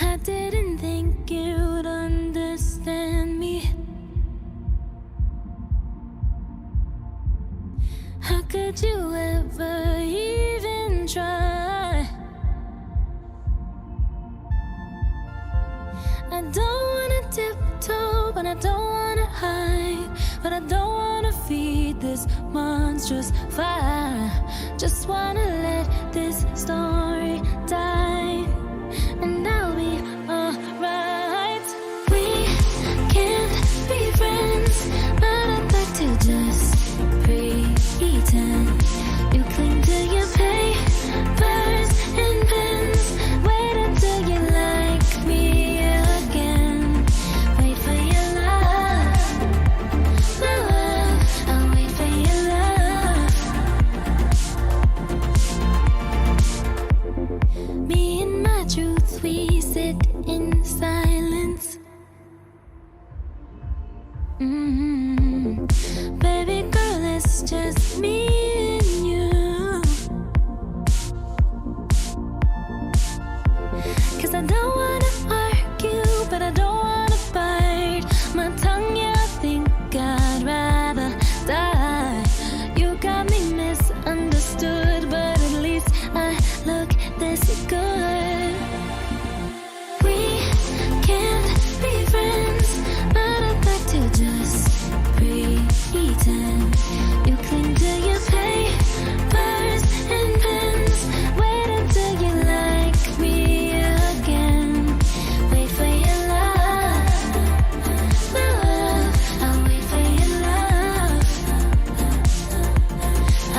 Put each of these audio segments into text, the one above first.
I didn't think you'd understand me. How could you ever even try? I don't wanna tiptoe, but I don't wanna hide. But I don't wanna feed this monstrous fire. Just wanna let this story die, and I'll be alright. We can't be friends, but I'd like to just pretend. You cling to your papers and pens. Wait until you like me again. Wait for your love, my love. I'll wait for your love. Me and my truth, we sit in silence. Baby girl, it's just me and you. 'Cause I don't wanna argue, but I don't wanna bite my tongue. Yeah, I think I'd rather die. You got me misunderstood, but at least I look this good. We can't be friends, but I'd like to just pretend. You cling to your papers and pens. Wait until you like me again. Wait for your love, my love. I'll wait for your love.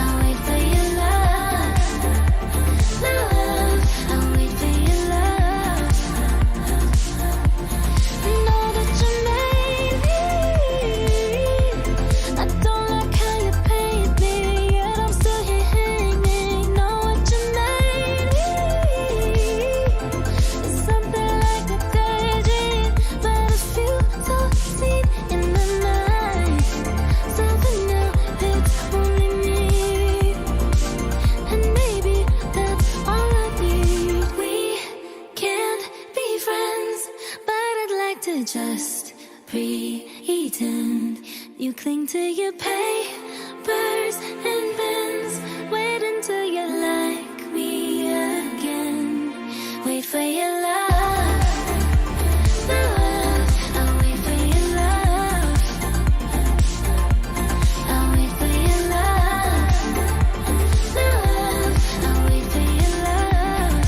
I'll wait for your love, my love. I'll wait for your love. Know that you made me. I don't like how you paid me, yet I'm still here hanging. Know what you made me. It's something like a daydream, but a few so seen in the night. So for now, it's only me, and maybe that's all I need. We can't be friends, but I'd like to just pretend. You cling to your papers and pens. Wait until you like me again. Wait for your love, my love. I'll wait for your love. I'll wait for your love, my love. I'll wait for your love.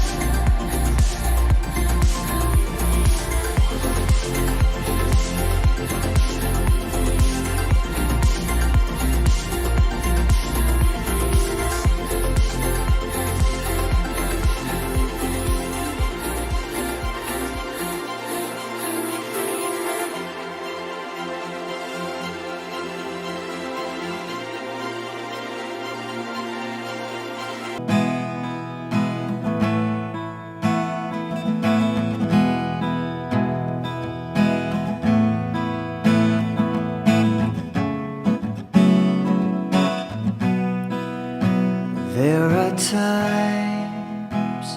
There are times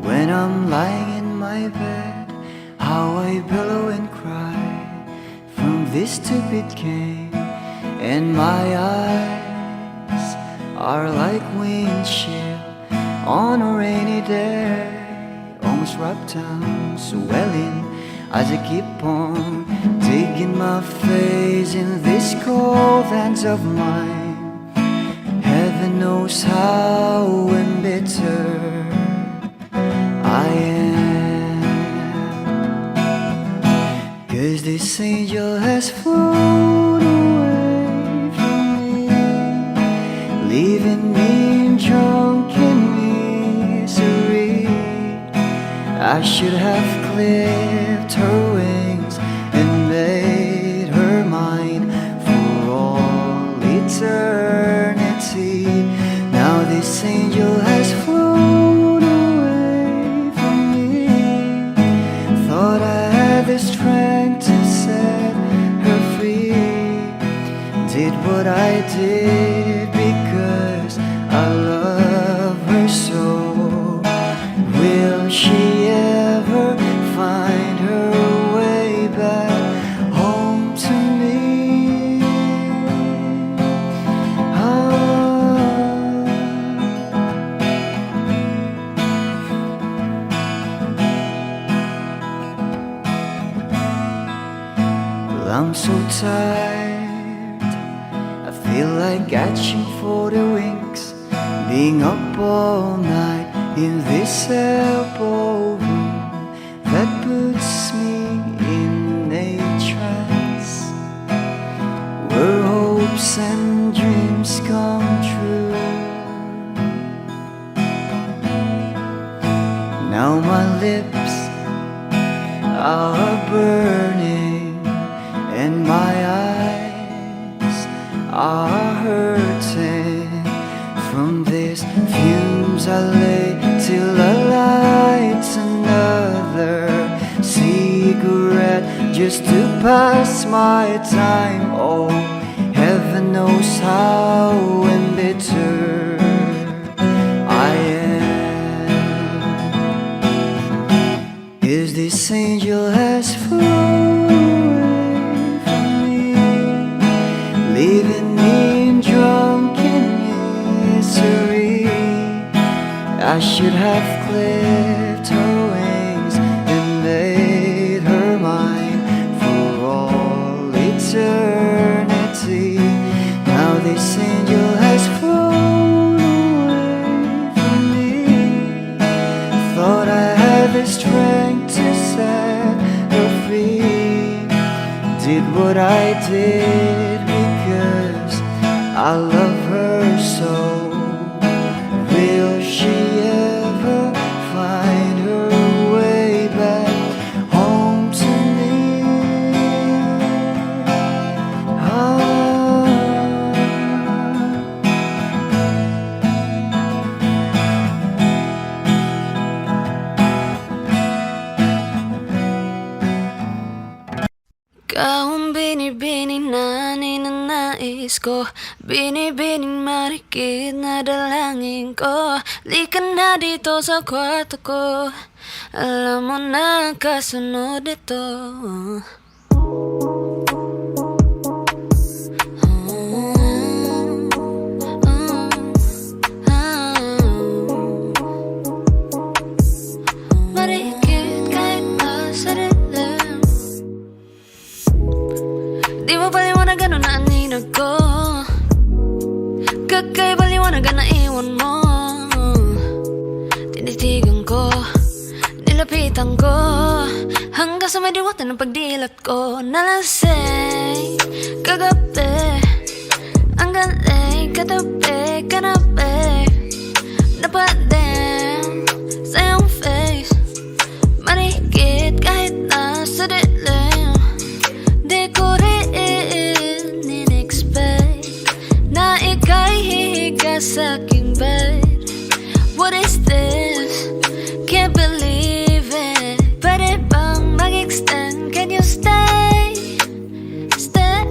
when I'm lying in my bed, how I billow and cry from this stupid game, and my eyes are like windshield on a rainy day, almost wrapped down, swelling as I keep on digging my face in these cold hands of mine. Heaven knows how embittered I am, 'cause this angel has flown away from me, leaving me in drunken misery. I should have clipped her wings and made her mine for all eternity. Now this angel has flown away from me. Thought I had the strength to set her free. Did what I did because I love her so. Will she ever I'm so tired, I feel like catching for the wings, being up all night in this elbow room that puts me in a trance, where hopes and dreams come true. Now my lips are burning and my eyes are hurting from these fumes. I lay till I light another cigarette just to pass my time. Oh, heaven knows how embittered I am. Is this angel has flown away from me, leaving me drunken misery? I should have clipped her wings and made her mine for all eternity. Now this angel has flown away from me. Thought I had the strength to set her free. Did what I did because I love her so. Will she ever find her way back home to me? Ikaw ang binibini na ninanais ko, binibining marikit na dalangin ko. Lika na dito sa kwarto ko, alam mo na ang kasunod ito. Marikit kahit nasa dilim, di mo paliwanagan na aninag ko, kakaiba liwanagan na iwan mo. Tinitigan ko, nilapitan ko, hanggang sa may diwatan ng pagdilat ko. Nalasing kagabi, ang galing katabi, kanabi, napadin sa iyong face. Marikit kahit nasa dilim, di ko rin in-expect na ika'y hihiga sa aking bed. What is this? Can't believe it. Pwede bang mag-extend? Can you stay? Stay.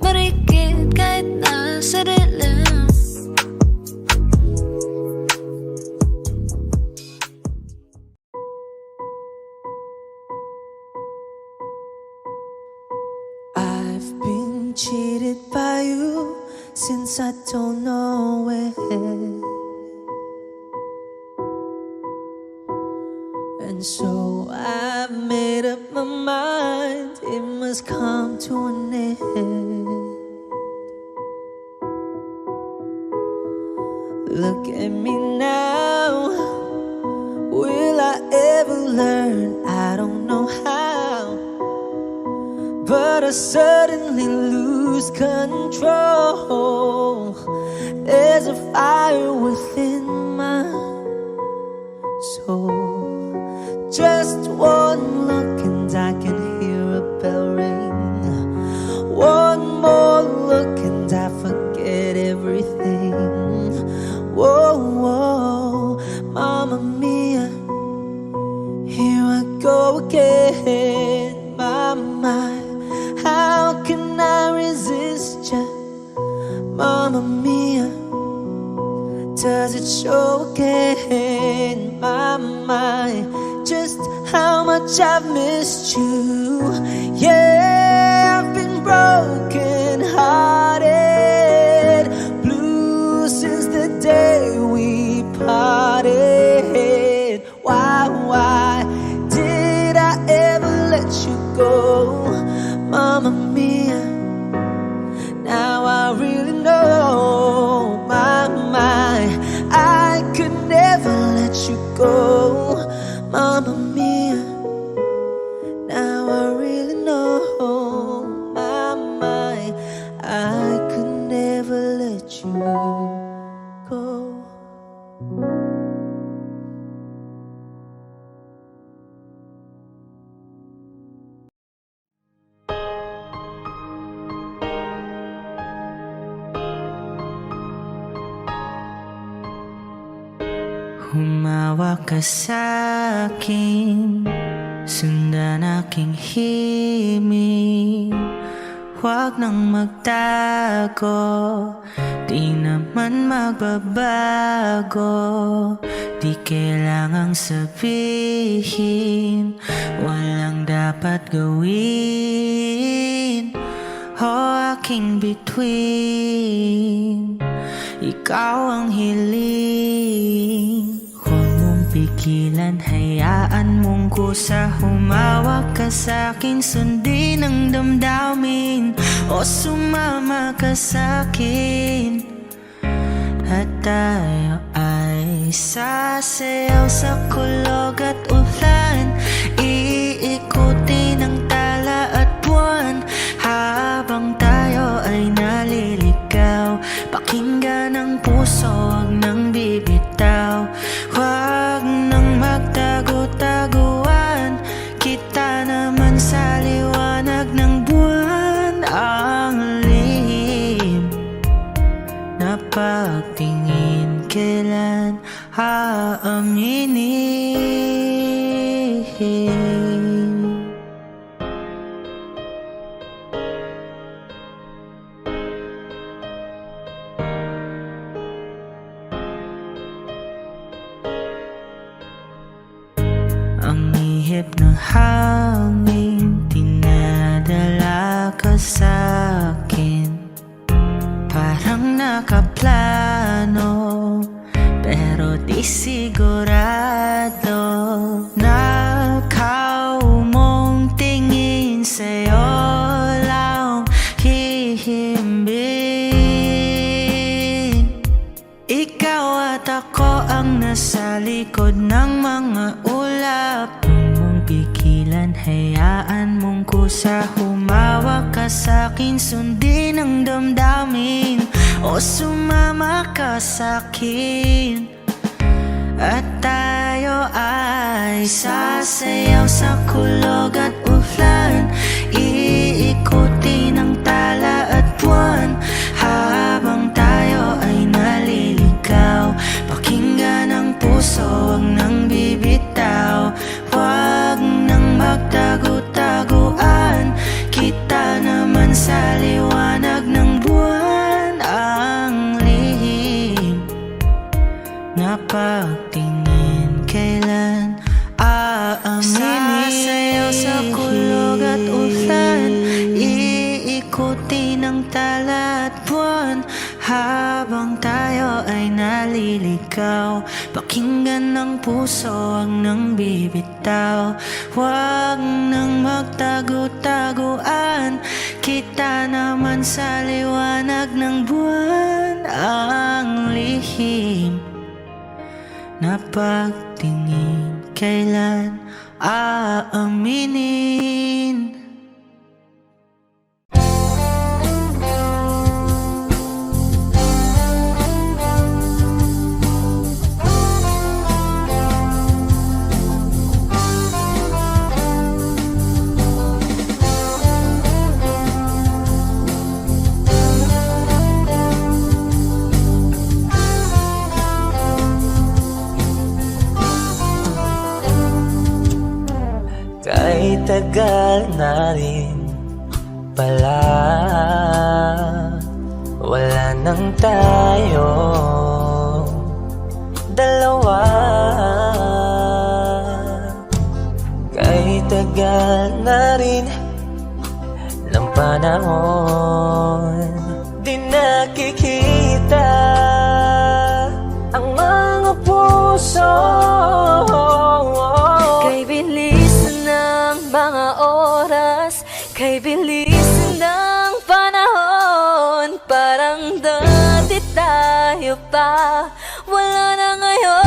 Marikit kahit nasa dilim. I've been cheated by you since I don't know when. And so I've made up my mind, it must come to an end. Look at me now, will I ever learn? I don't know how, but I suddenly lose control. There's a fire within my soul. Just one look and I can hear a bell ring. One more look and I forget everything. Whoa, whoa, Mamma Mia, here I go again. My mind, how can I resist you? Mamma Mia, does it show again? My mind, just how much I've missed you. Yeah, I've been broken hearted, blue since go. Mamma mia, now I really know, my, I could never let you go. Mamma mia, now I really know, my, I could never let you go. Humawak ka sa'kin, sundan aking himig. Huwag nang magtago, di naman magbabago. Di kailangang sabihin, walang dapat gawin. O aking bituin, ikaw ang hiling. Huwag mong pigilan, hayaan mong kusa. Humawak ka sa'kin, sundin ang damdamin. O sumama ka sa'kin, at tayo ay sasayaw sa kulog at ulan. Iikutin ang tala at buwan, habang tayo ay naliligaw. Pakinggan ang puso, huwag nang bibitaw. Huwag nang magtago-taguan, kita naman sa liwanag ng buwan. Ang lihim na pagtingin, kailan aaminin? Ang ihip ng hangin, dinadala ka sa'kin. Parang nakaplano, pero di sigurado. Nakaw mong tingin, sa'yo lang hihimbing. Ikaw at ako ang nasa likod ng mga ulap. Huwag mong pigilan, hayaan mong kusa. Humawak ka sa'kin, sundin ang damdamin. O sumama ka sa'kin, at tayo ay sasayaw sa kulog at ulan. Iikutin ang tala at buwan, habang tayo ay naliligaw. Pakinggan ang puso, huwag nang bibitaw. Huwag nang magtago-taguan, kita naman sa liwanag ng buwan. Ang lihim na pagtingin, kailan aaminin? Sasayaw sa kulog at ulan, iikutin ang tala at buwan, habang tayo ay naliligaw. Pakinggan ng puso, huwag nang bibitaw. Huwag nang magtago-taguan, kita naman sa liwanag ng buwan. Ang lihim na pagtingin, kailan aaminin? Kahit tagal na rin pala, wala nang tayo dalawa. Kahit tagal na rin ng panahon, di nakikita ang mga puso. Kay bilis ng mga oras, Kay bilis ng panahon, parang dati tayo pa, wala na ngayon.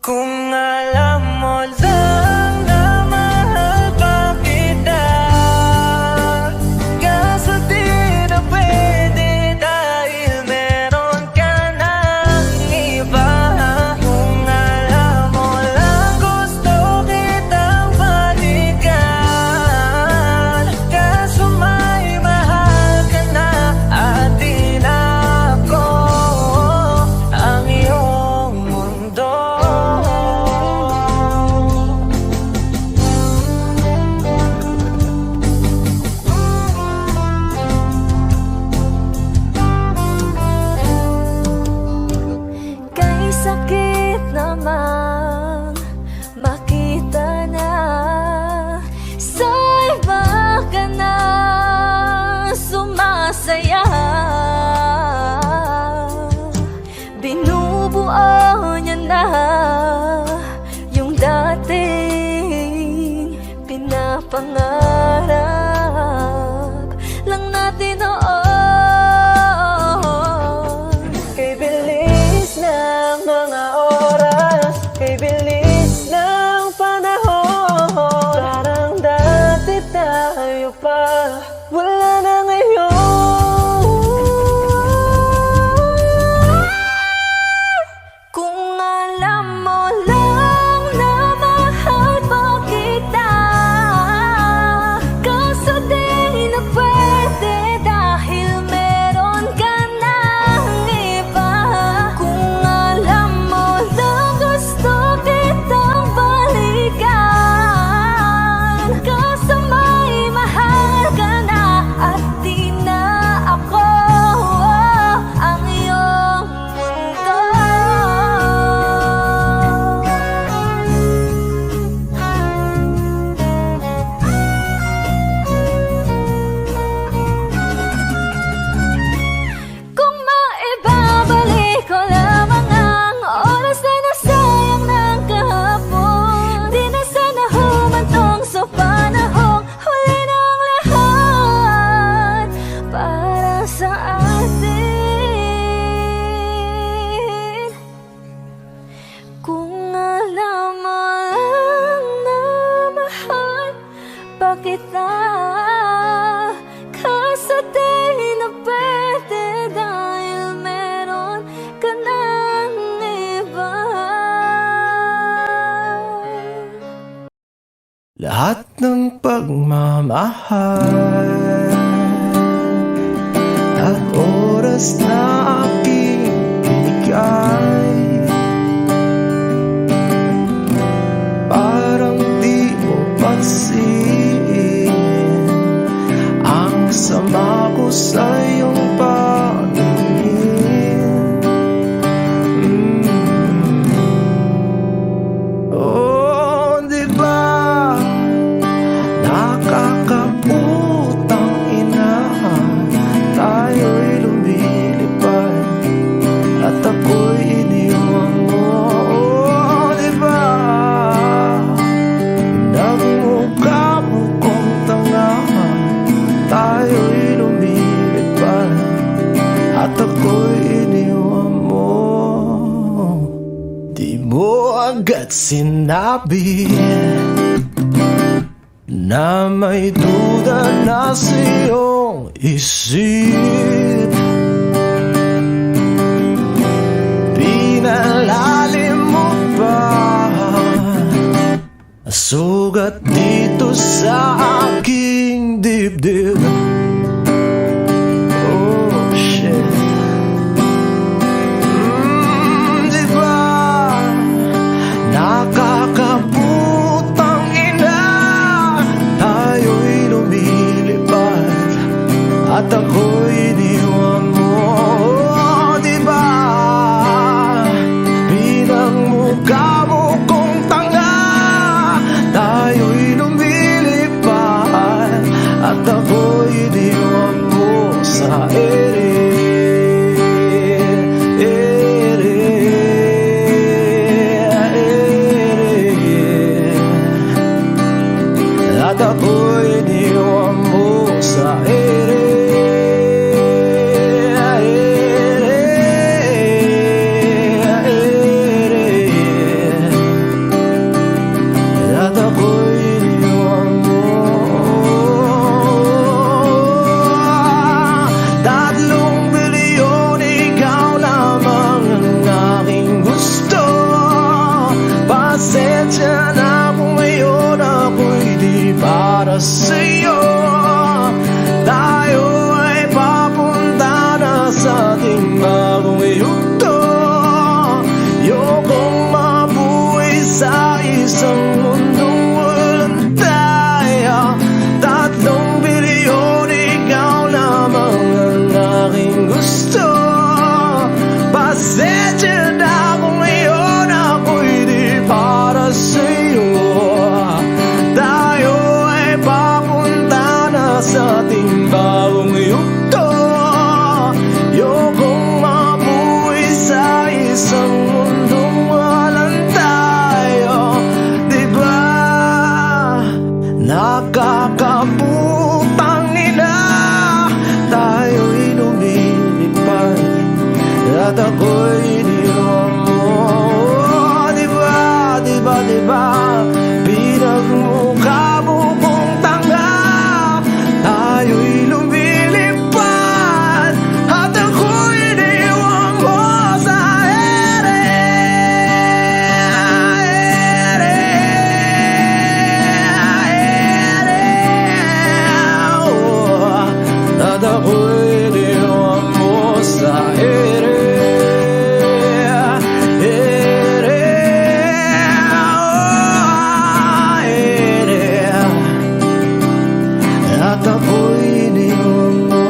Kung alam mo lang na mahal pa kita, kaso di na pwede dahil meron ka ng iba. Kung alam mo lang gusto kitang balikan, kaso may mahal ka na at di na ako ang iyong mundo. Kay sakit namang makita na sa iba ka na sumasaya. Binubuo niya na yung dating pinapangarap lang natin noon. Kay bilis ng mga oras, kay bilis ng panahon, parang dati tayo pa, wala na ngayon. Kung alam mo lang na mahal pa kita, kaso di na pwede dahil meron ka ng iba. Kung alam mo lang gusto kitang balikan, kaso may mahal ka na at di na ako ang iyong mundo. Kung maibabalik ko lamang ang oras na nasayang ng kahapon, di na sana humantong sa panahong huli ng lahat para sa atin. Kung alam mo lang na mahal pa kita, kaso di na pwede dahil meron ka ng iba. Lahat ng pagmamahal at oras na aking binigay, parang di mo pansin ang sama ko sa iyong paningin. Oh, di ba nakakaputang ina, tayo'y lumilipad at ako'y iniwan mo. Oh, di ba nagmukha mo kong tanga, tayo'y lumilipad at ako'y iniwan mo. Di mo agad sinabi na may duda na sa iyong isip. Pinalalim mo pa sugat dito sa aking dibdib. Oh shit. Di ba nakakaputang ina, tayo'y lumilipad at ako'y iniwan mo. Oh, di ba pinagmukha mo kong tanga, tayo'y lumilipad at ako'y iniwan mo sa ere. Pasensya na kung ngayon ako'y di para sa'yo. Tayo ay papunta na sa ating bagong yugto. Ayokong mabuhay sa isang mundong walang tayo. 3 bilyon, ikaw lamang ang aking gusto. Pasensya na kung ngayon ako'y di para sa'yo. Tayo ay papunta na sa ating bagong yugto. Ayokong mabuhay sa isang mundong walang tayo. Diba nakakaputang ina, tayo'y lumilipad at ako'y iniwan mo. Diba, diba, diba, pinagmukha mo kong tanga. Tayo'y lumilipad at ako'y iniwan mo sa ere. At ako'y iniwan mo sa ere. At ako'y iniwan mo.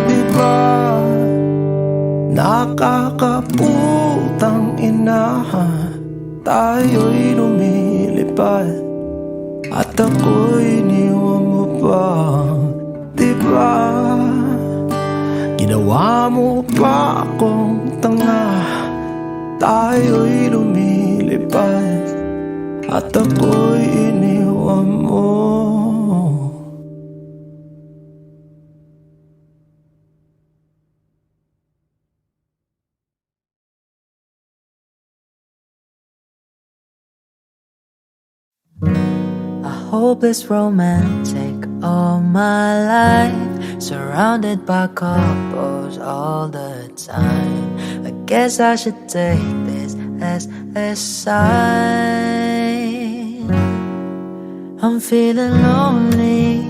Diba nakakaputang ina, tayo'y lumilipad at ako'y iniwan mo pa. Diba ginawa mo pa akong tanga. Tayo'y lumilipad at ako'y iniwan mo. A hopeless romantic all my life, surrounded by couples all the time. I guess I should take this as a sign. I'm feeling lonely.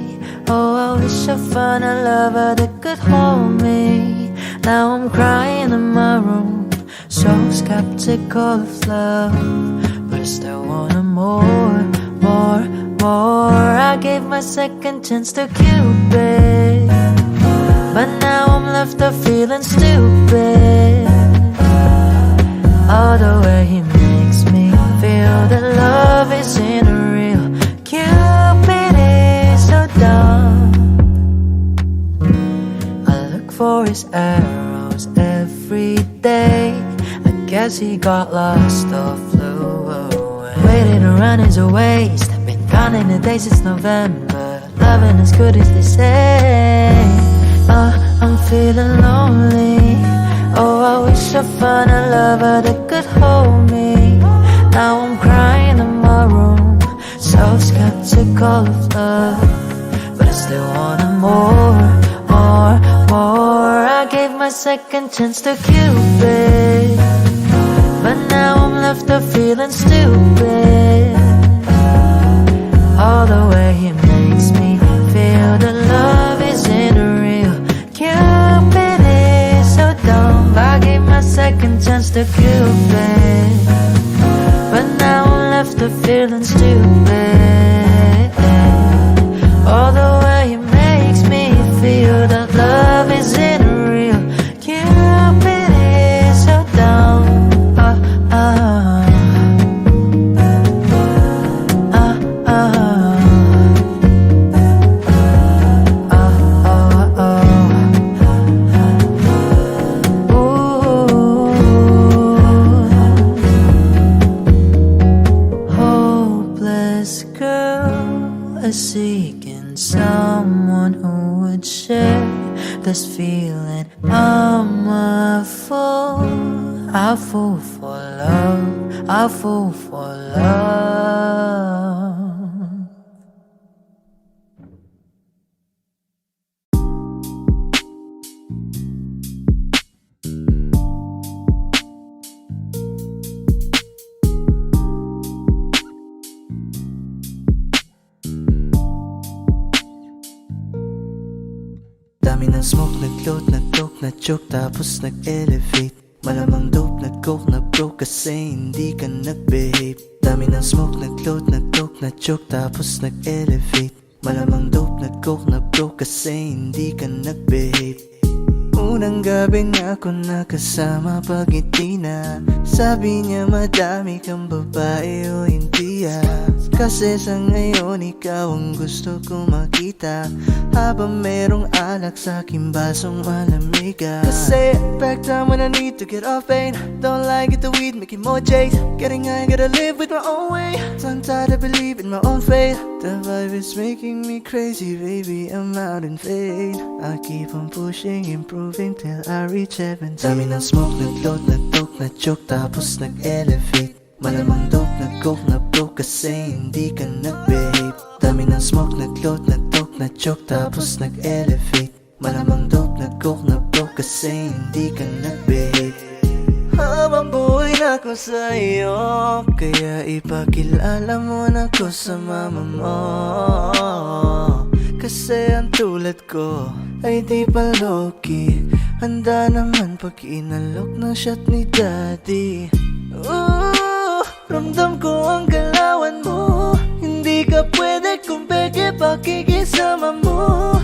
Oh, I wish I found a lover that could hold me. Now I'm crying in my room, so skeptical of love, but I still wanna more. I gave my second chance to Cupid, but now I'm left up feeling stupid. Oh, the way he makes me feel that love isn't real. Cupid is so dumb. I look for his arrows every day. I guess he got lost or flew away. Waiting around is a waste. I've been counting the days since November. Loving as good as they say. I'm feeling lonely. Oh, I wish I found a lover that could hold me. Now I'm crying in my room, so skeptical of love, but I still wanna more. I gave my second chance to Cupid, but now I'm left up feeling stupid. All the way he makes me feel that love isn't real. Cupid is so dumb. I gave my second chance to Cupid, but now I'm left up feeling stupid. All the way he makes me feel that love isn't real. Cupid is so dumb. Hopeless girl is seeking someone who would share this feeling. I'm a fool for love, a fool for love. Dami ng smoke, nag-load, nag-coke, na-choke, tapos nag-elevate. Malamang dope, nag-coke, na-broke kasi hindi ka nag-behave. Dami ng smoke, nag-load, nag-coke, na-choke, tapos nag-elevate. Malamang dope, nag-coke, na-broke kasi hindi ka nag-behave. Unang gabi na ako nakasama pag ngiti na. Sabi niya madami kang babae o hindi Kasi sa ngayon ikaw ang gusto kong makita. Habang merong alak sa aking basong malamig Kasi back time when I need to get off pain. Don't like it the weed, making more J's. Getting high, gotta live with my own way. Tongue tied, I believe in my own faith. The vibe is making me crazy, baby, I'm out in fade. I keep on pushing, improving till I reach heaven. Dami ng smoke, nag-load, nag-coke, na-choke, tapos nag-elevate. Malamang dope, nag-coke, na-broke kasi hindi ka nag-behave. Dami ng smoke, nag-load, nag-coke, na-choke, tapos nag-elevate. Malamang dope, nag-coke, na-broke kasi hindi ka nag-behave. Habang buhay na ko sa'yo, kaya ipakilala mo na ko sa mama mo. Kasi ang tulad ko ay di pa low-key. Handa naman pag inalok ng shot ni daddy. Ramdam ko ang galawan mo. Hindi ka pwede kung peke pakikisama mo.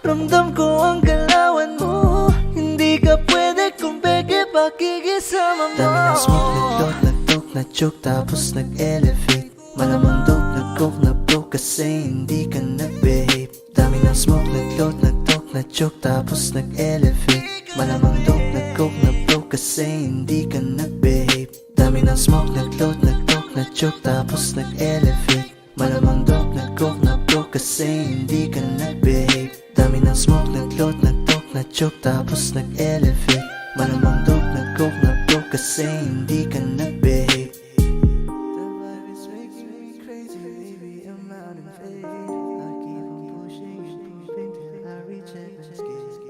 Ramdam ko ang galawan mo. Hindi ka pwede kung peke pakikisama mo. Dami ng smoke, nag-load, nag-coke, na-choke, tapos nag-elevate. Malamang dope, nag-coke, na-broke kasi hindi ka nag-behave. Dami ng smoke, nag-load, nag-coke, na-choke, tapos nag-elevate. Malamang dope, nag-coke, na-broke kasi hindi ka nag-behave. Dami ng smoke, nag-load, nag-coke, na-choke, tapos nag-elevate. Malamang dope, nag-coke, na-broke kasi hindi ka nag-behave. Dami ng smoke, nag-load, nag-coke, na-choke, tapos nag-elevate. Malamang dope, nag-coke, na-broke kasi hindi ka nag-behave. The vibe is making me crazy, baby, I'm out in fade. I keep on pushing, improving till I reach heaven's gate.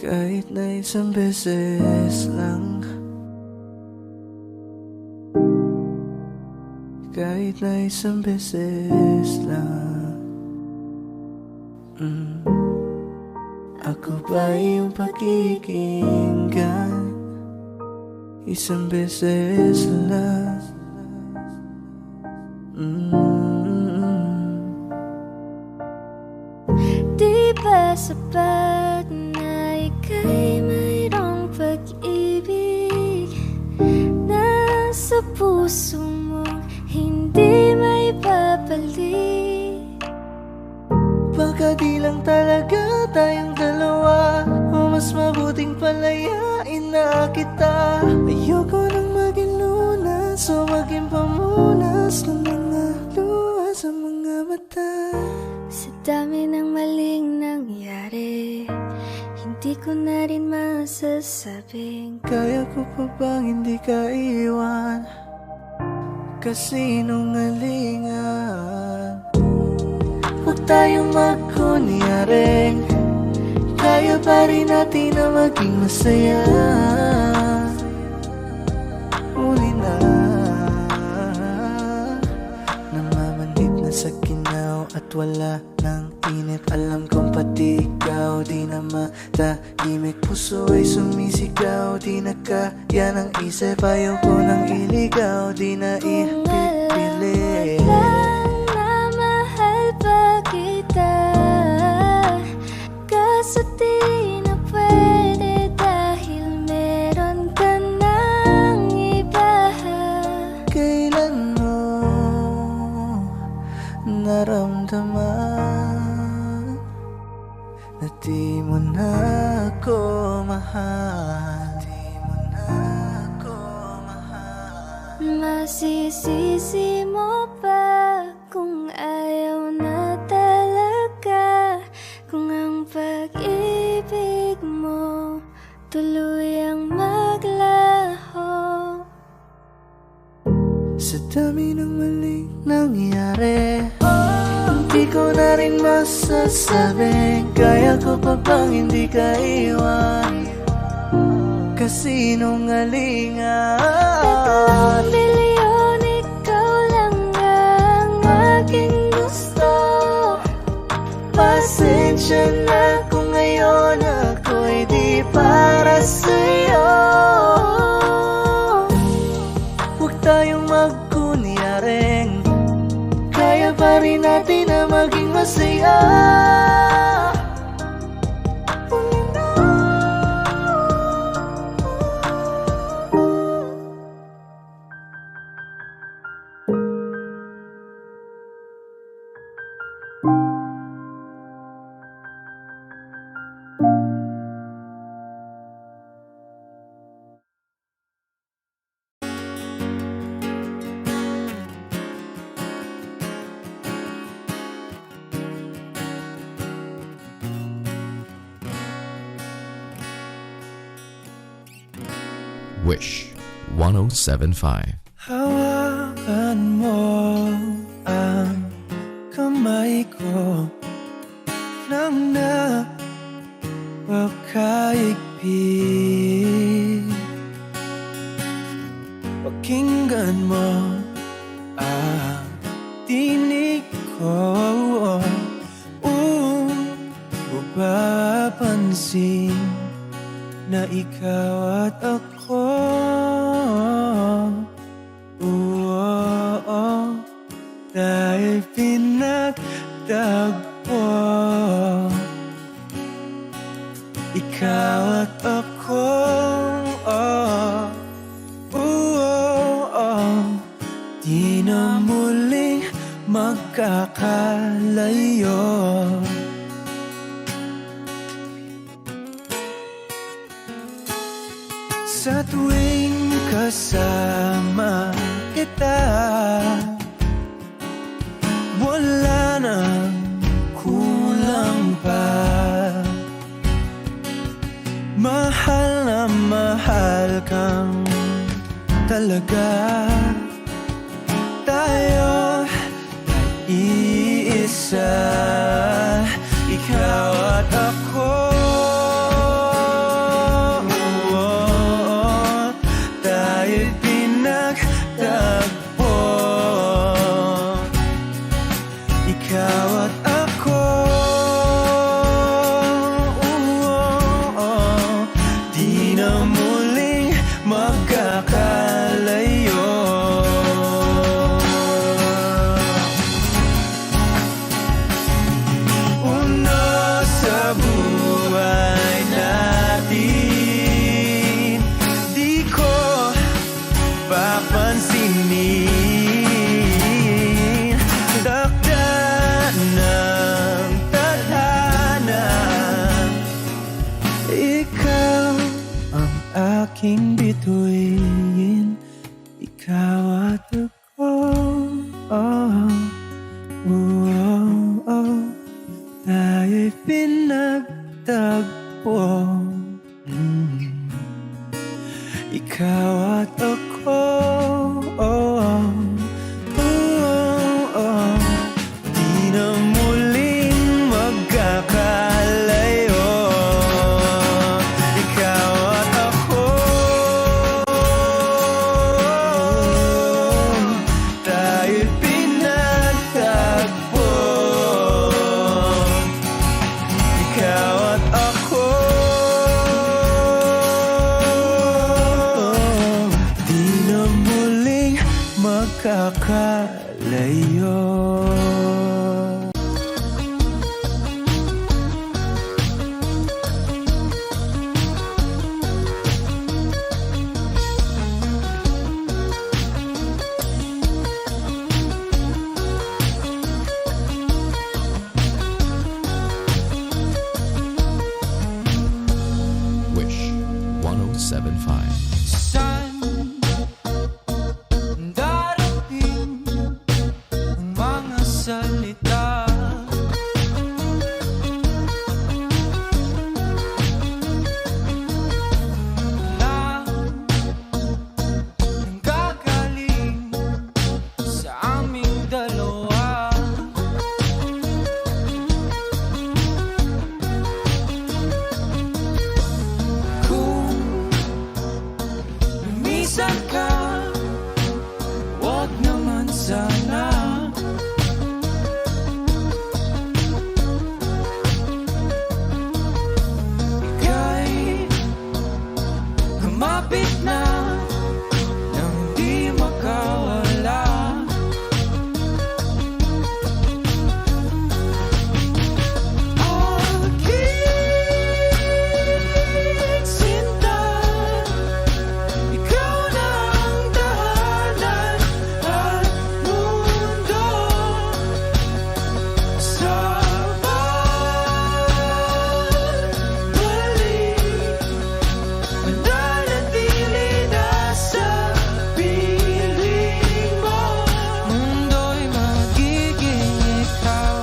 Kahit na isang beses lang, kahit na isang beses lang, ako ba iyong pakikinggan? Isang beses lang. Di ba sapat na ika'y mayroong pag-ibig na sa puso mo hindi may babalik? Baka di lang talaga tayong dalawa, o mas mabuting palayain na kita. Ayoko nang maging lunas o maging pamunas ng mga luha sa mga mata. Sa dami ng maling nangyari, hindi ko na rin masasabing Kaya ko pa bang hindi ka iwan? Kasinungalingan. Huwag tayong magkunyaring kaya pa rin natin na maging masaya. Huli na, namamanhid na sa ginaw at wala ng inip. Alam kong pati ikaw di na matahimik. Puso ay sumisigaw, di na kaya ng isip. Ayaw ko nang iligaw, di na ipipili. na mahal pa kita, kaso di na pwede dahil meron ka ng iba. Kailan mo naramdaman na di mo na ako mahal? Di mo na ako mahal. Masisisi mo ba kung ayaw na talaga? Kung ang pag-ibig mo tuluyang maglaho? Sa dami ng maling nangyari, hindi ko na rin masasabi, kaya ko pa bang hindi ka iwan? Kasinungalingan. Milyon, ikaw lang ang aking gusto. Pasensya na kung ngayon ako'y di para sa'yo. Huwag tayong magkunyaring kaya pa rin natin na maging masaya. Wish 1075. Hawakan mo ang kamay ko nang napakaigpit. Pakinggan mo ang tinig ko, mapapansin na ikaw at ako, dahil pinagtagpo. Ikaw at ako, di na muling magkakalayo. Sa tuwing kasama kita, wala nang kulang pa. Mahal na mahal kang talaga. Tayo ay iisa, ikaw at ako. Tayo'y pinagtagpo. Ikaw at ako, di na muling magkakalayo. Una sa buhay natin, di ko papansinin. Takda ng tadhana, ikaw ang aking bituin. Ikaw at ako, tayo'y pinagtagpo. Ikaw at ako, di na muling magkakalayo. Ikaw at ako, tayo'y pinagtagpo. Ikaw at ako, di na muling magkakalayo. Wish 1075. Saan darating ang mga salita? Na gagaling Kapit na nang di makawala. Aking sinta, ikaw na ang tahanan at mundo. Sa pagbalik, mananatili na sa piling mo. Mundo'y magiging ikaw.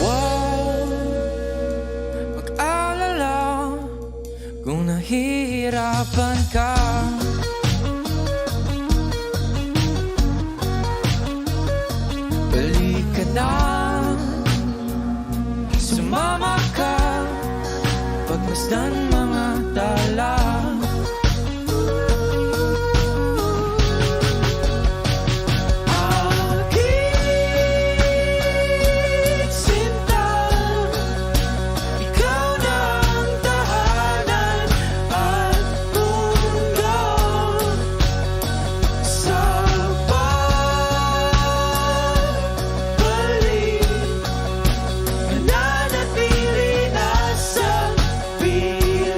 Huwag mag-alala kung nahihirapan ka. Balik ka na, sumama ka, pagmasdan mga tala. Aking sinta, ikaw na ang tahanan at mundo. Sa pagbalik, mananatili na sa piling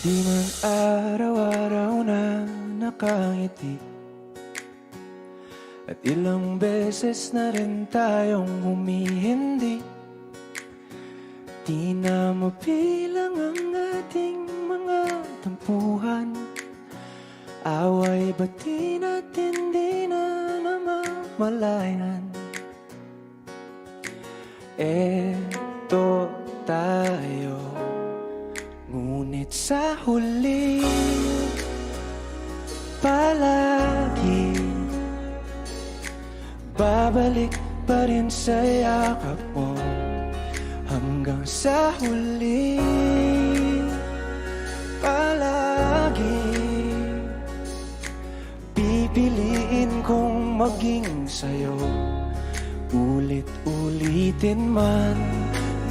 Di man araw-araw na nakangiti, at ilang beses na rin tayong humihindi. Di na mabilang ang ating mga tampuhan, away bati natin di na namamalayan. Eto tayo, ngunit sa huli palagi babalik pa rin sa yakap mo. Hanggang sa huli palagi pipiliin kong maging sa'yo. Ulit-ulitin man,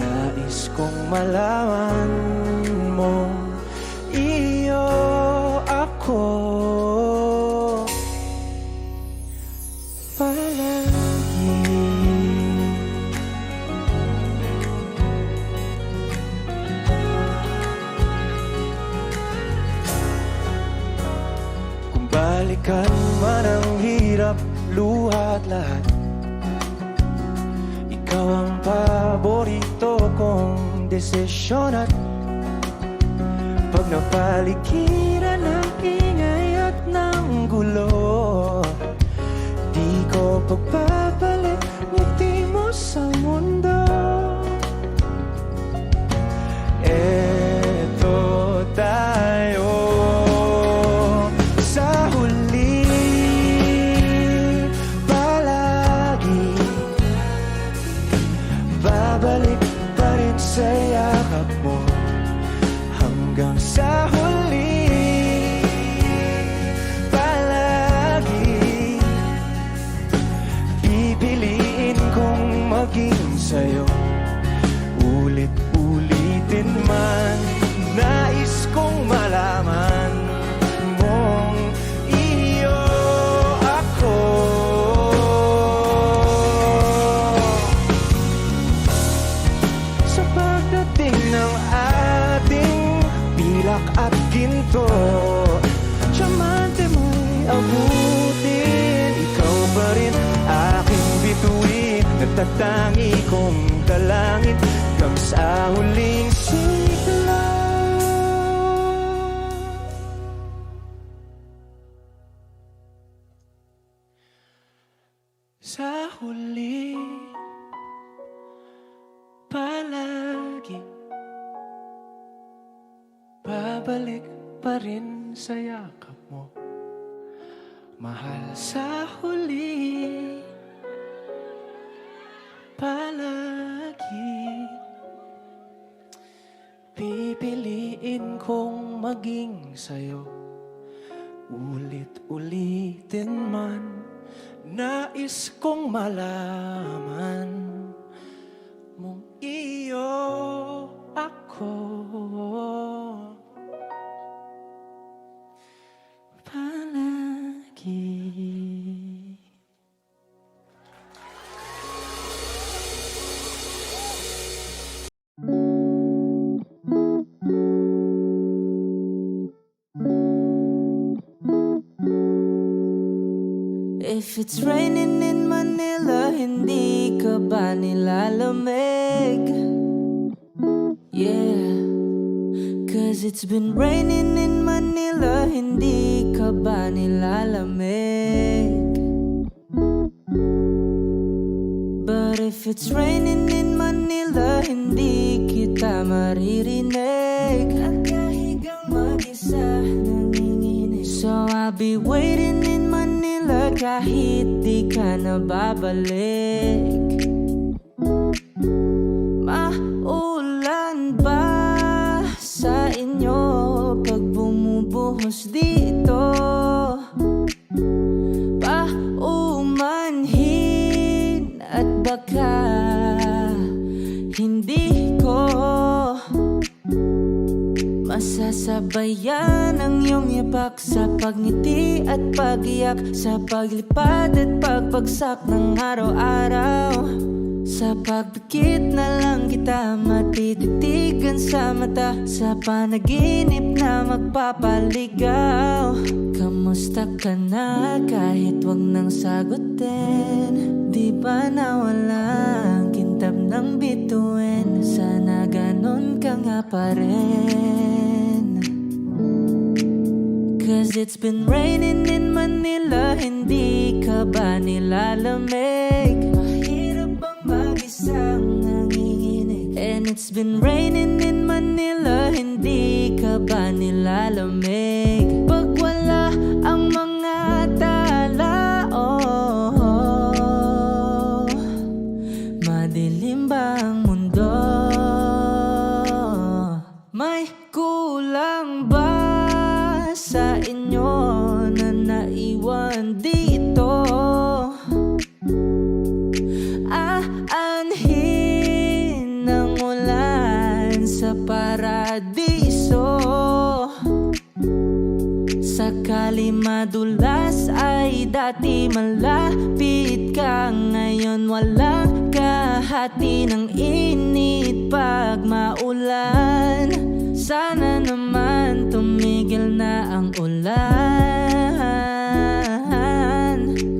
nais kong malaman mo, iyo ako palagi. Kung balikan man ang hirap, luha at lahat, ikaw ang paborito kong desisyon. At pag napaligiran ng ingay at ng gulo, di ko pagpapalit ngiti mo sa mundo. Eto tayo sa huli palagi, babalik pa rin sa yakap mo. Hanggang sa huli palagi pipiliin kong maging sa'yo. Ulit-ulitin man, nais kong malaman mong iyo ako. Sa pagdating ng ating pilak at ginto, tiyamante mo'y abutin. Ikaw pa rin aking bituin, nagtatangi kong dalangin hanggang sa huling sigla. Sa huli palagi babalik pa rin sa yakap mo, mahal. Sa huli palagi pipiliin kong maging sa'yo. Ulit-ulitin man, nais kong malaman mong iyo ako palagi. If it's raining in Manila, hindi ka ba nilalamig? Yeah, cause it's been raining in Manila, hindi ka ba nilalamig? But if it's raining in Manila, hindi kita maririnig. Nakahigang mag-isa, nanginginig. So I'll be waiting in Manila kahit di ka na babalik. Maulan ba sa inyo pag bumubuhos dito? Paumanhin at baka hindi ko masasabayan ang iyong yapak sa pagngiti at pagiyak, sa paglipad at pagbagsak ng araw-araw. Sa pagpikit na lang kita matititigan sa mata, sa panaginip na magpapaligaw. Kamusta ka na kahit wag nang sagutin? Di ba nawalang kintab ng bituin? Sana ganon ka nga pa rin. Cause it's been raining in Manila, hindi ka ba nilalamig? Mahirap bang mag-isang nanginginig? And it's been raining in Manila, hindi ka ba nilalamig? Pag wala ang mga tala, oh, madilim ba ang mundo? May kulang ba sa inyo na naiwan dito? Aanhin ng ulan sa paradiso. Sakali madulas ay dati malapit ka, ngayon walang kahati ng init pag maulan. Sana naman tumigil na ang ulan.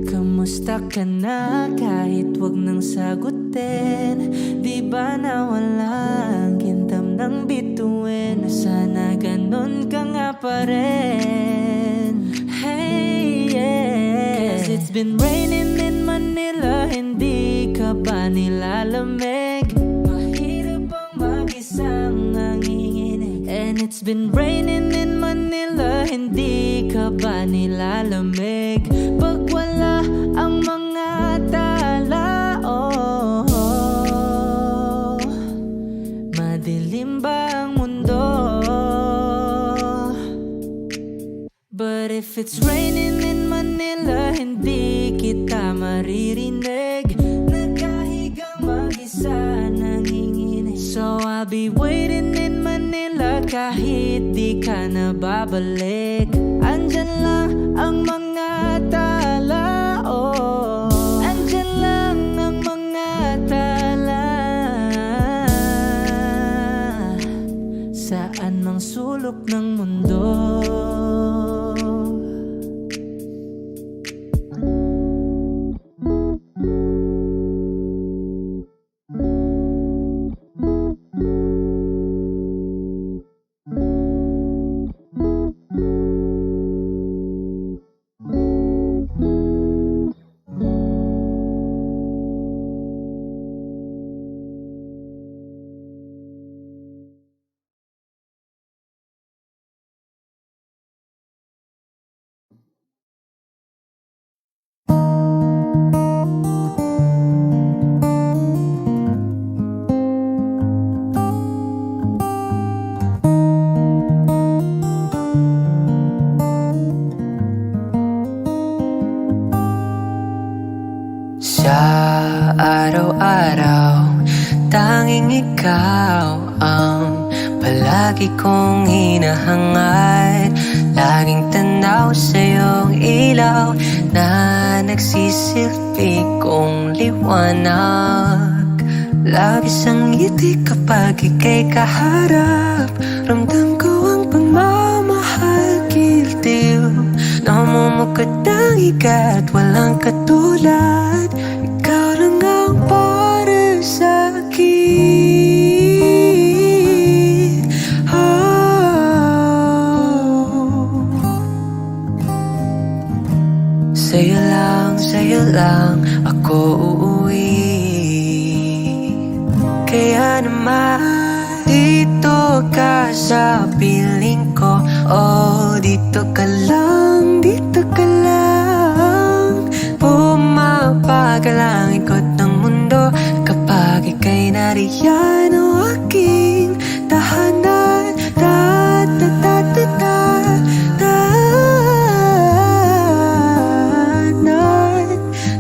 Kamusta ka na kahit wag nang sagutin? Di ba nawalang kintam ng bituin? Sana ganon ka nga pa rin. Hey, yeah. Cause it's been raining in Manila, hindi ka ba nilalamig? Mahirap bang mag-isang nanginginig? And it's been raining in Manila, hindi ka ba nilalamig? Pag wala ang mga tala, oh, madilim ba ang mundo? But if it's raining in Manila, hindi kita maririnig. Nagkahigang mag-isa, nanginginig. So I'll be waiting in Manila kahit di ka na babalik. Andyan lang ang mga tala, oh, andyan lang ang mga tala. Saan mang sulok ng mundo. Sa araw-araw, tanging ikaw ang palagi kong hinahangad. Laging tanaw sa iyong ilaw na nagsisilbi kong liwanag. Labis ang ngiti kapag ika'y kaharap. Ramdam ko ang pagmamahal, gildiw. Namumukad ang ikat, walang katulad. Ikaw lang ang para sa'kin. Oh. Sa'yo lang ako uuwi. Kaya naman dito ka sa piling ko. Oh, dito ka lang, dito ka lang. Pumapagal ang ikot ng mundo kapag ika'y nariyan. O aking tahanan,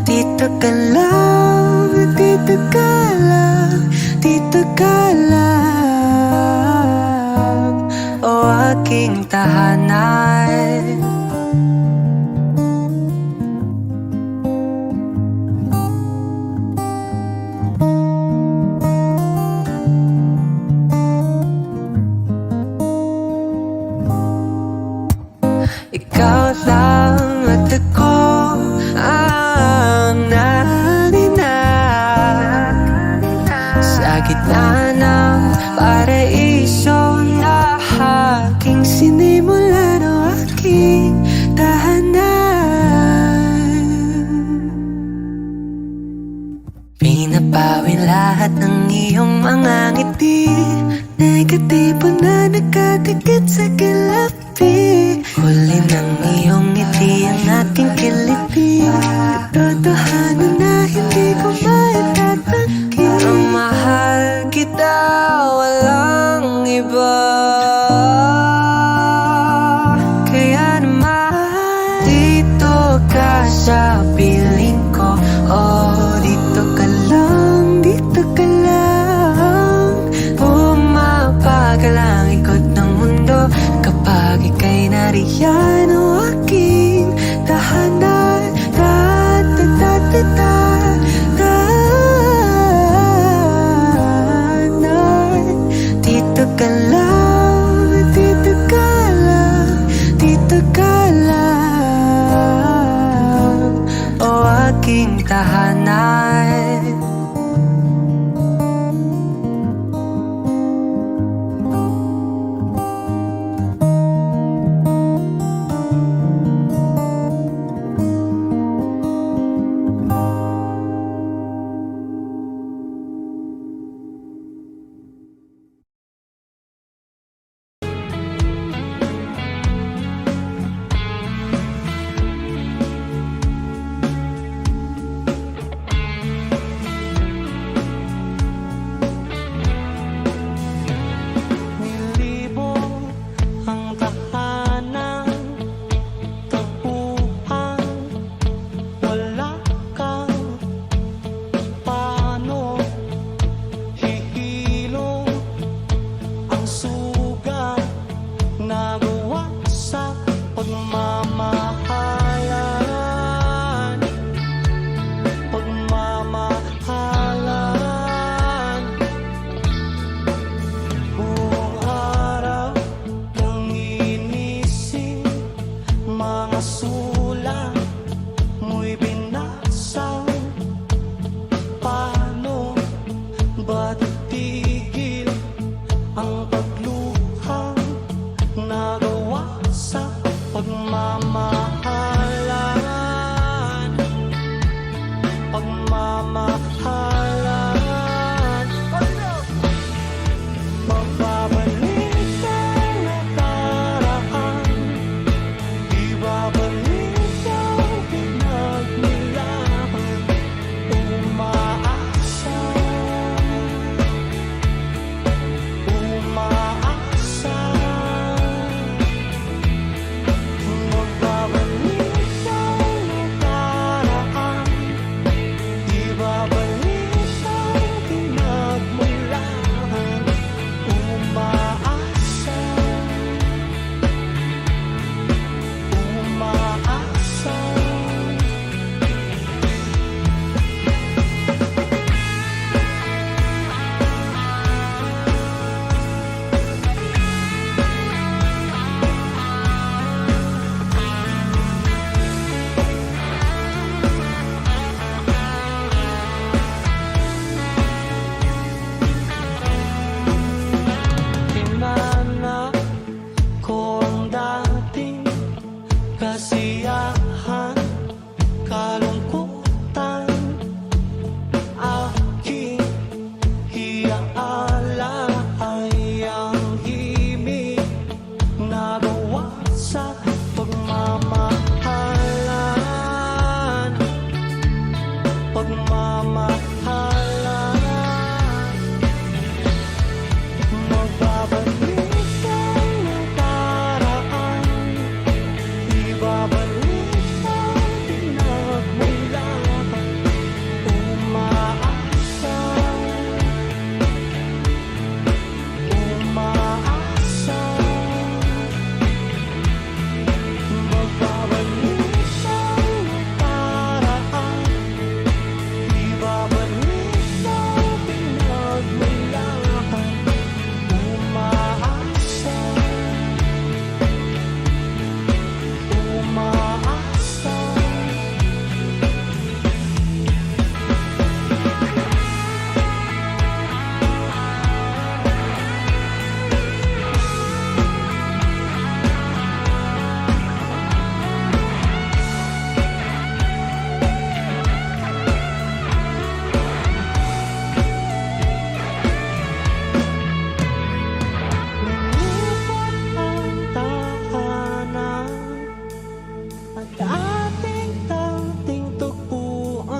dito ka lang, dito ka lang, dito ka lang. O aking tahanan. gitna ng paraiso na aking sinimulan o aking tahanan. Pinapawin lahat ng iyong mga ngiti, negatibo na nakatikit sa kilapi. Huli ng iyong ngiti ang aking kiliti, totohanan na hindi ko maitatanggi. Ang mahal kita, walang iba. Kaya naman dito ka sa piling ko. Oh, dito ka lang, dito ka lang. Pumapagal ang ikot ng mundo kapag ika'y nariyan o aking tahanan. Dito ka lang, dito ka lang, dito ka lang, o aking tahanan.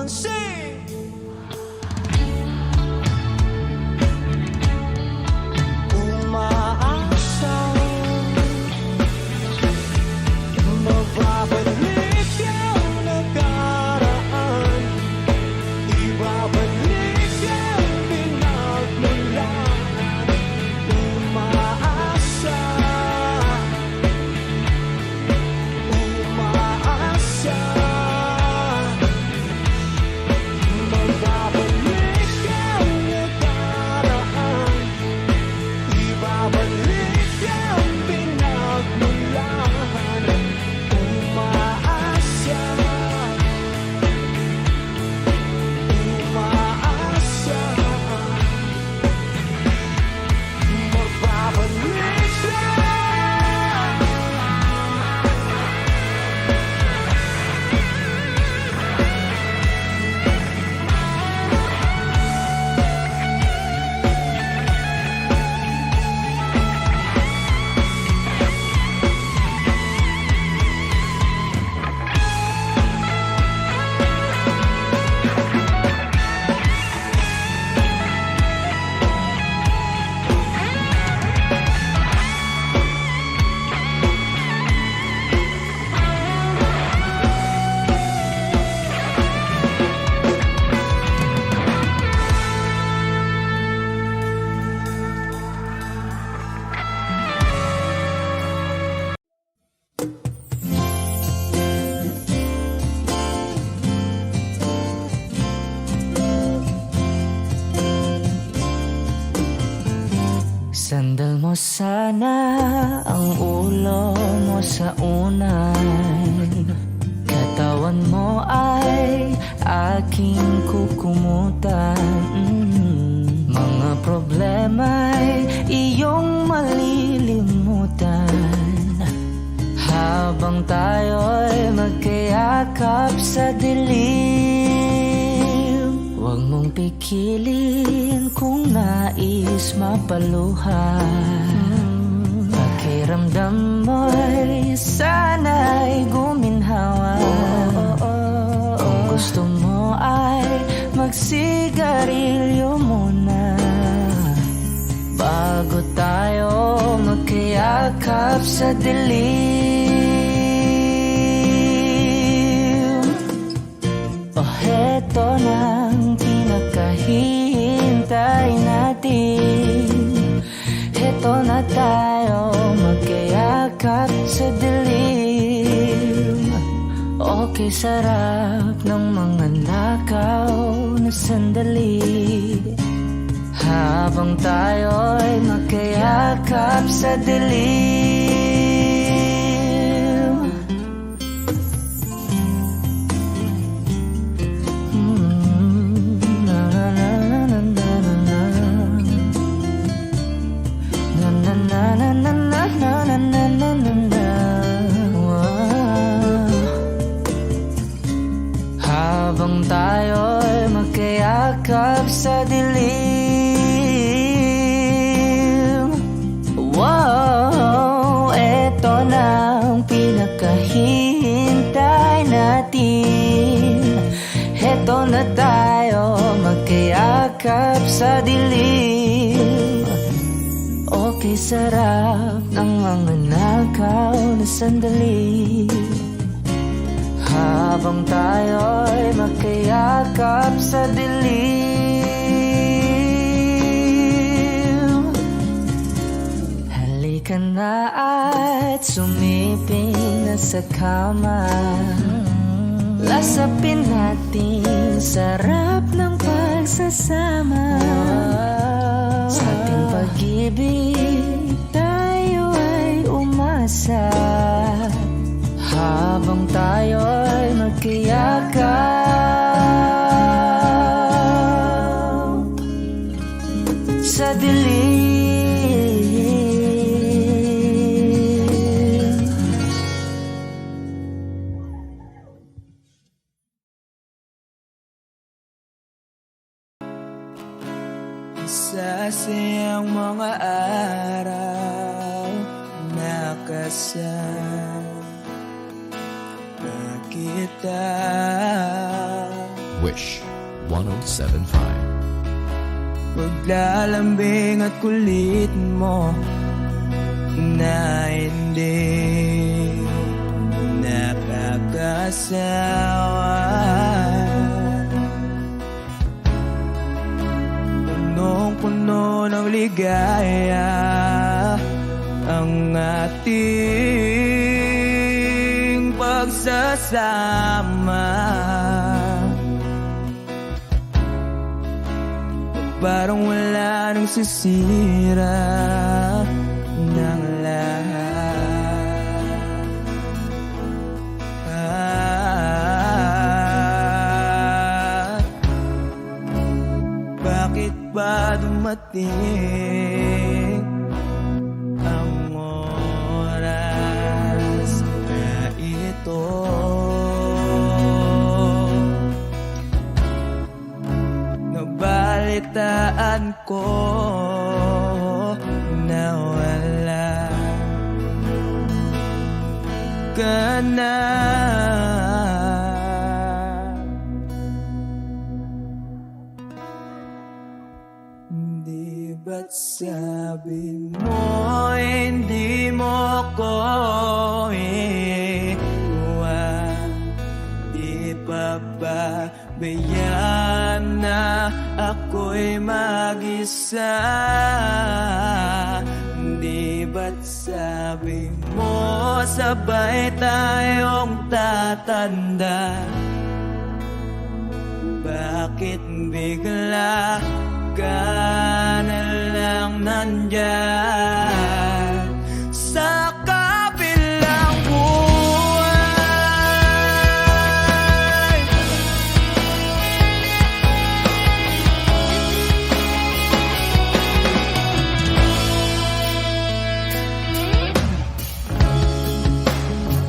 everyone sing. Umaasa, mababalik ang nakaraan, ibabalik ang pinagmulan. Umaasa, umaasa, mababalik ang nakaraan, ibabalik ang pinagmulan. Umaasa, umaasa, mababalik Sandal mo sana ang ulo mo sa unan, katawan mo ay aking kukumutan. Mga problema'y iyong malilimutan habang tayo'y magkayakap sa dilim. Huwag mong pikilin kung nais mapaluhan. Pakiramdam mo'y sana'y guminhawa. Kung gusto mo ay magsigarilyo muna bago tayo magkayakap sa dilim. Heto nang pinakahihintay natin. Heto na tayo magkayakap sa dilim. Okay, sarap ng mga nakaw na sandali habang tayo'y magkayakap sa dilim. Habang tayo'y magkayakap sa dilim. Wow, eto na ang pinakahihintay natin. Eto na tayo magkayakap sa dilim. Okay, sarap ng mga nakaw na sandali habang tayo'y magkayakap sa dilim. Halika na at sumiping na sa kama. Lasapin natin sarap ng pagsasama. Sa ating pag-ibig tayo ay umasa habang tayo'y magkayakap sa dilim. Sasayang mga araw na kasama kita. Wish Wish 1075. Paglalambing at kulit mo na hindi nakakasawa. Punong-puno ng ligaya ang ating pagsasama. Parang wala nang sisira ng lahat. Bakit ba dumating ang oras na ito? Nabalitaan ko na wala ka na. Di ba't sabi mo hindi mo ko iwan? Di pa ba bayaan na ako'y mag-isa? Di ba't sabi mo sabay tayong tatanda? Bakit bigla ka na lang nandyan sa kabilang buhay?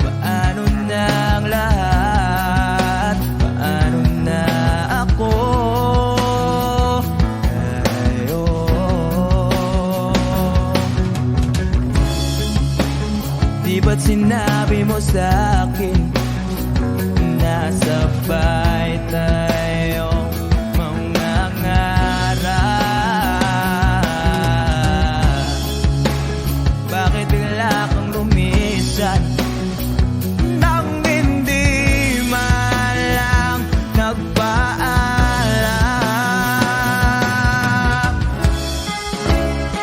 Paano na ang lahat? Paano na ako? Di ba't sinabi mo sa'kin na sabay tayong mangangarap? Bakit bigla kang lumisan nang hindi man lang nagpaalam?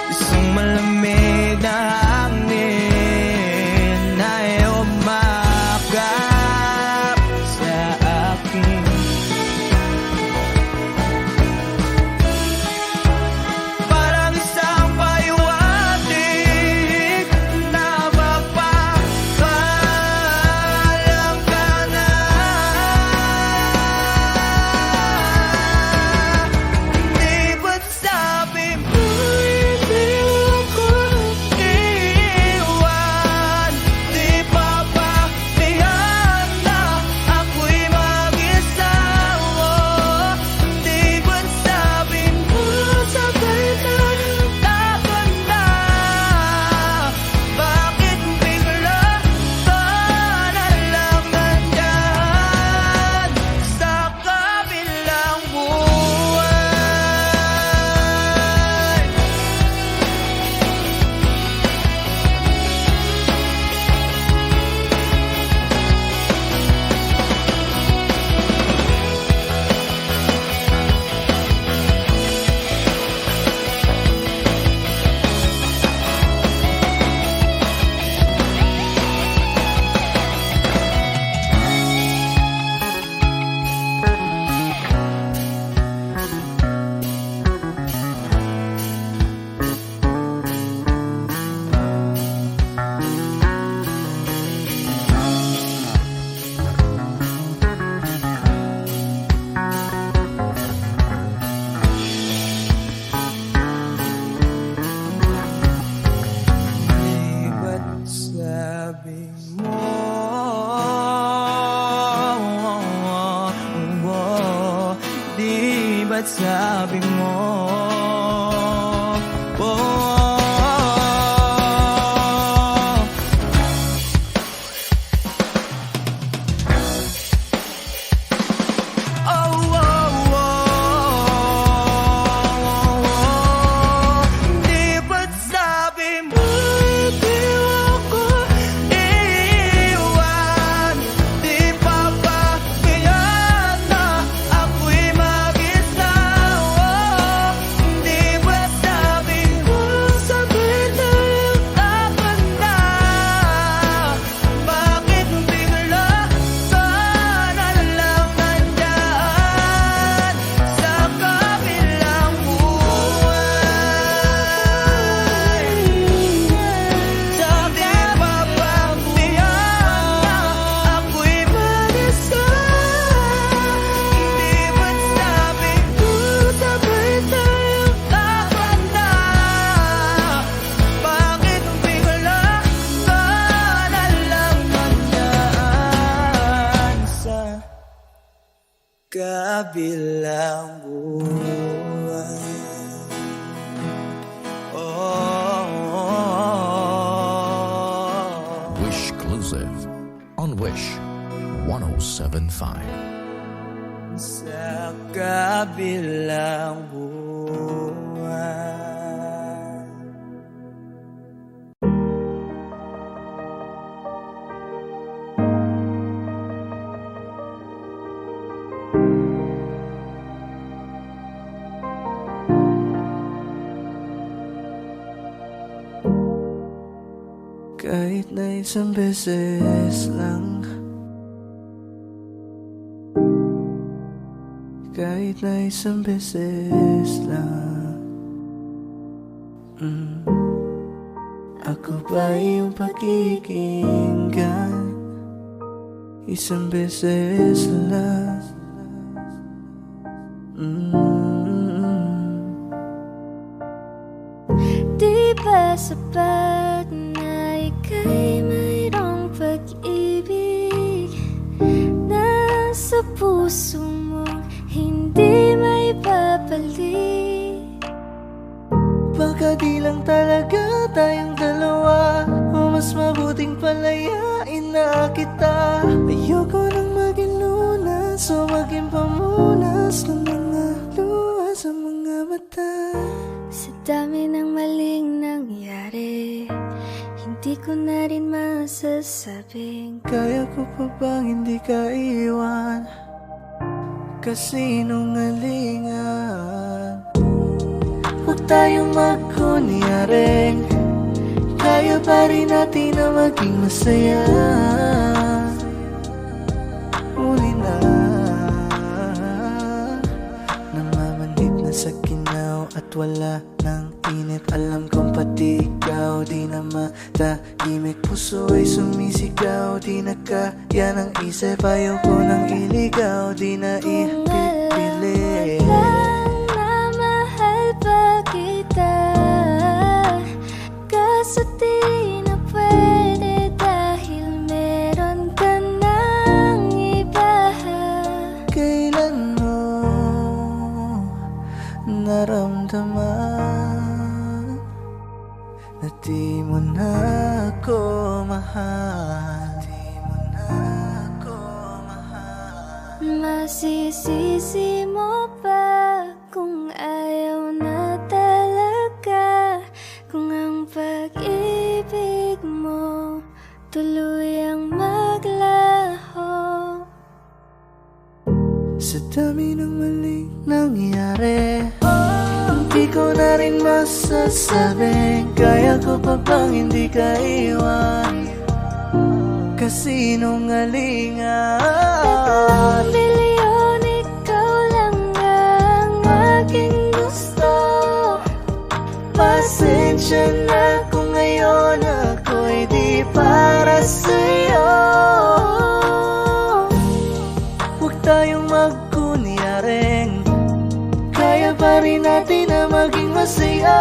Isang malamig na hangin ay umakap sa akin. Parang isang pahiwatig na magpapaalam ka na. Di ba't sabi mo hindi ako iwan? Di pa ba tiyan na ako'y mag-isa? Di ba't sabi mo sabay tayong tatanda? Bakit bigla ka na lang nandyan sa kabilang buhay? Di ba't sabi mo di ba't sabi mo oh, oh. kabilang buwan. Wish Exclusive on Wish 1075. Sa kabilang buwan. Kahit na isang beses lang, kahit na isang beses lang, ako ba iyong pakikinggan? Isang beses lang. Di ba sapat na ika'y mayroong pag-ibig nasa puso mo, hindi may babalik? Baka di lang talaga tayong dalawa, o mas mabuting palayain na kita. Ayoko nang maging lunas o maging pamunas ng mga luha sa mga mata. Sa dami ng maling nangyari, hindi ko na rin masasabing Kaya ko pa bang hindi ka iwan? Kasinungalingan. Huwag tayong magkunyaring kaya pa rin natin na maging masaya. Uli na namamanhid na sa ginaw at wala ng init. Alam kong pati ikaw di na matahimik. Puso ay sumisigaw, di na kaya ng isip. Ayaw ko nang iligaw, di na ipipili. lang na mahal pa kita, kaso di na pwede dahil meron ka ng iba. Kailan mo naramdaman na di mo na ako mahal? Di mo na ako mahal. Masisisi mo ba kung ayaw na talaga? Kung ang pag-ibig mo tuluyang maglaho? Sa dami ng maling nangyari, hindi ko na rin masasabi. Kaya ko pa bang hindi ka iwan? Kasinungalingan. Milyon, ikaw lang ang aking gusto. Pasensya na kung ngayon ako'y di para sa'yo. Huwag tayong magkunyaring kaya pa rin natin na maging masaya.